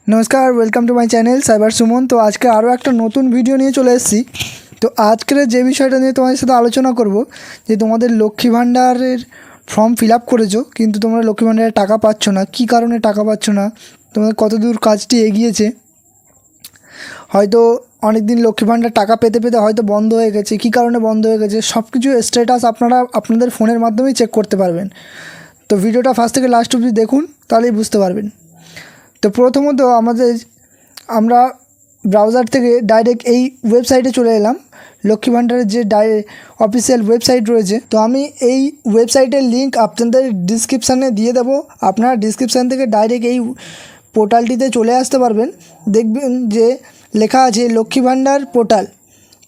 नमस्कार welcome to my channel cyber Suman. तो आज के आरो एक नतून भिडियो निये चले एसेछि। तो आजकेर जे विषयटा निये तोमादेर साथे आलोचना करब जे तोमादेर लक्ष्मी भाण्डारेर फर्म फिल आप करेछो किन्तु तोमरा लक्ष्मी भाण्डारे टाका पाচ্ছ ना, कि कारणे टाका पाচ্ছ ना, तोमादेर कतदूर काजटी एगिয়েছে, হয়তো অনেক দিন লক্ষ্মী ভাণ্ডার টাকা পেতে পেতে হয়তো বন্ধ হয়ে গেছে, কী কারণে বন্ধ হয়ে গেছে সব কিছু স্ট্যাটাস আপনারা আপনাদের ফোনের মাধ্যমেই চেক করতে পারবেন। তো ভিডিওটা ফার্স্ট থেকে লাস্ট অবধি দেখুন, তাহলেই বুঝতে পারবেন। তো প্রথমত আমরা ব্রাউজার থেকে ডাইরেক্ট এই ওয়েবসাইটে চলে এলাম, লক্ষ্মী ভাণ্ডারের যে অফিসিয়াল ওয়েবসাইট রয়েছে। তো আমি এই ওয়েবসাইটের লিঙ্ক আপনাদের ডিসক্রিপশানে দিয়ে দেবো, আপনারা ডিসক্রিপশান থেকে ডাইরেক্ট এই পোর্টালটিতে চলে আসতে পারবেন। দেখবেন যে লেখা আছে লক্ষ্মী ভাণ্ডার পোর্টাল।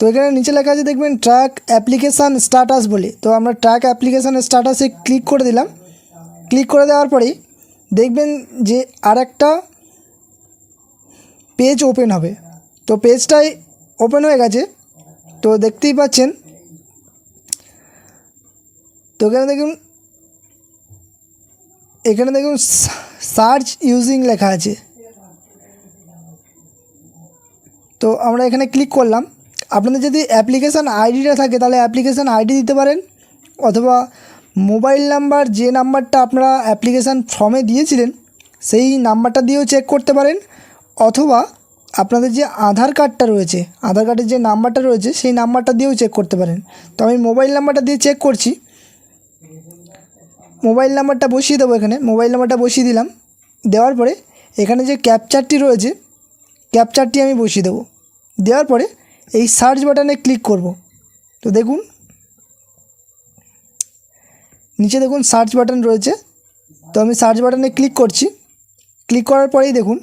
তো এখানে নিচে লেখা আছে দেখবেন ট্র্যাক অ্যাপ্লিকেশান স্ট্যাটাস বলে। তো আমরা ট্র্যাক অ্যাপ্লিকেশান স্ট্যাটাসে ক্লিক করে দিলাম। ক্লিক করে দেওয়ার পরেই দেখবেন যে আরেকটা পেজ ওপেন হবে। তো পেজটাই ওপেন হয়ে গেছে, তো দেখতেই পাচ্ছেন। তো এখানে দেখুন সার্চ ইউজিং লেখা আছে। তো আমরা এখানে ক্লিক করলাম। আপনাদের যদি অ্যাপ্লিকেশান আইডিটা থাকে তাহলে অ্যাপ্লিকেশান আইডি দিতে পারেন, অথবা মোবাইল নাম্বার যে নাম্বারটা আপনারা অ্যাপ্লিকেশান ফর্মে দিয়েছিলেন সেই নাম্বারটা দিয়েও চেক করতে পারেন, অথবা আপনাদের যে আধার কার্ডটা রয়েছে, আধার কার্ডের যে নাম্বারটা রয়েছে সেই নাম্বারটা দিয়েও চেক করতে পারেন। তো আমি মোবাইল নাম্বারটা দিয়ে চেক করছি। মোবাইল নাম্বারটা বসিয়ে দেবো, এখানে মোবাইল নাম্বারটা বসিয়ে দিলাম। দেওয়ার পরে এখানে যে ক্যাপচারটি রয়েছে ক্যাপচারটি আমি বসিয়ে দেবো। দেওয়ার পরে এই সার্চ বাটনে ক্লিক করব। তো দেখুন নিচে দেখুন সার্চ বাটন রয়েছে। তো আমি সার্চ বাটনে ক্লিক করছি। ক্লিক করার পরেই দেখুন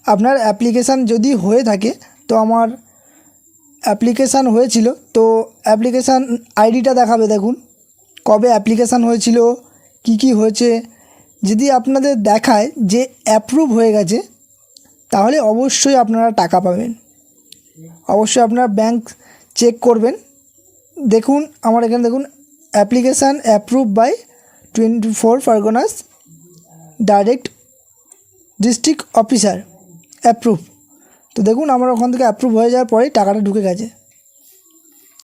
আপনার অ্যাপ্লিকেশান যদি হয়ে থাকে, তো আমার অ্যাপ্লিকেশান হয়েছিল, তো অ্যাপ্লিকেশান আইডিটা দেখাবে। দেখুন কবে অ্যাপ্লিকেশান হয়েছিল, কি হয়েছে। যদি আপনাদের দেখায় যে অ্যাপ্রুভ হয়ে গেছে তাহলে অবশ্যই আপনারা টাকা পাবেন। অবশ্যই আপনার ব্যাংক চেক করবেন। দেখুন আমার এখানে দেখুন application approve by 24 Parganas direct district officer approve. তো দেখুন আমার ওখান থেকে অ্যাপ্রুভ হয়ে যাওয়ার পরেই টাকাটা ঢুকে গেছে।